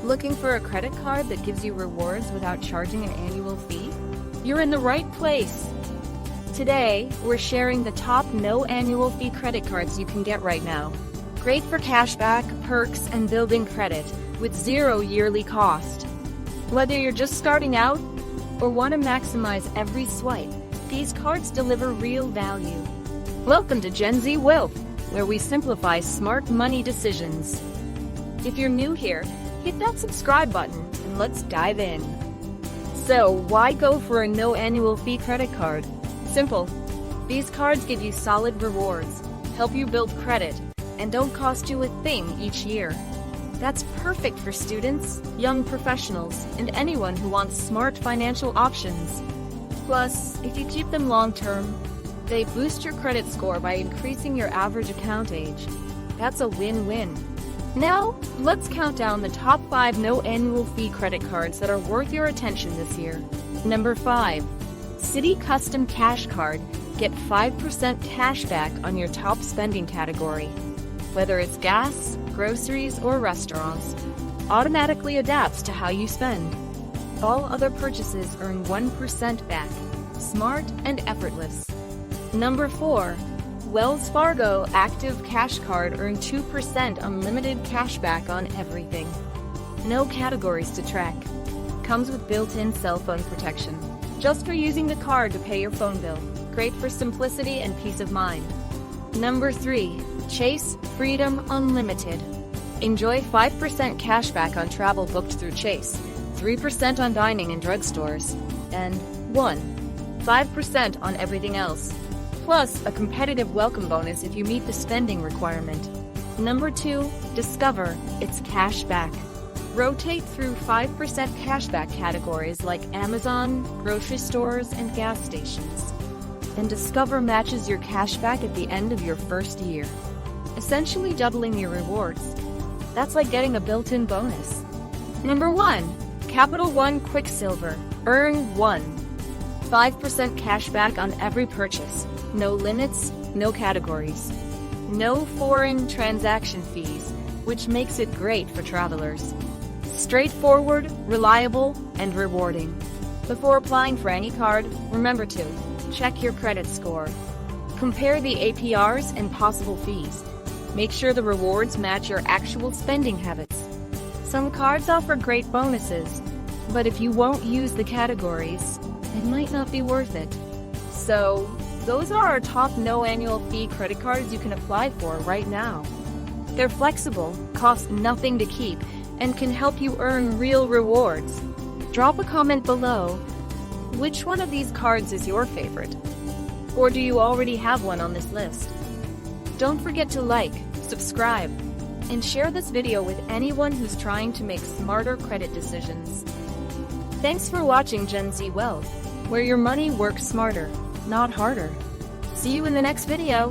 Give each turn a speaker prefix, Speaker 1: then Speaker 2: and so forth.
Speaker 1: Looking for a credit card that gives you rewards without charging an annual fee? You're in the right place. Today, we're sharing the top no annual fee credit cards you can get right now. Great for cashback, perks, and building credit with zero yearly cost. Whether you're just starting out or want to maximize every swipe, these cards deliver real value. Welcome to Gen Z Wealth, where we simplify smart money decisions. If you're new here, hit that subscribe button and let's dive in. So, why go for a no annual fee credit card? Simple. These cards give you solid rewards, help you build credit, and don't cost you a thing each year. That's perfect for students, young professionals, and anyone who wants smart financial options. Plus, if you keep them long-term, they boost your credit score by increasing your average account age. That's a win-win. Now, let's count down the top 5 no annual fee credit cards that are worth your attention this year. Number 5. Citi Custom Cash Card. Get 5% cash back on your top spending category. Whether it's gas, groceries, or restaurants, automatically adapts to how you spend. All other purchases earn 1% back. Smart and effortless. Number 4. Wells Fargo Active Cash Card. Earn 2% unlimited cash back on everything. No categories to track. Comes with built-in cell phone protection. Just for using the card to pay your phone bill. Great for simplicity and peace of mind. Number 3. Chase Freedom Unlimited. Enjoy 5% cash back on travel booked through Chase, 3% on dining in drugstores, and 5% on everything else. Plus, a competitive welcome bonus if you meet the spending requirement. Number 2. Discover It's Cash Back. Rotate through 5% cashback categories like Amazon, grocery stores, and gas stations. And Discover matches your cashback at the end of your first year, essentially doubling your rewards. That's like getting a built-in bonus. Number 1. Capital One Quicksilver. Earn 5% cashback on every purchase. No limits, no categories. No foreign transaction fees, which makes it great for travelers. Straightforward, reliable, and rewarding. Before applying for any card, remember to check your credit score. Compare the APRs and possible fees. Make sure the rewards match your actual spending habits. Some cards offer great bonuses, but if you won't use the categories, it might not be worth it. So, those are our top no annual fee credit cards you can apply for right now. They're flexible, cost nothing to keep, and can help you earn real rewards. Drop a comment below. Which one of these cards is your favorite? Or do you already have one on this list? Don't forget to like, subscribe, and share this video with anyone who's trying to make smarter credit decisions. Thanks for watching Gen Z Wealth, where your money works smarter, not harder. See you in the next video.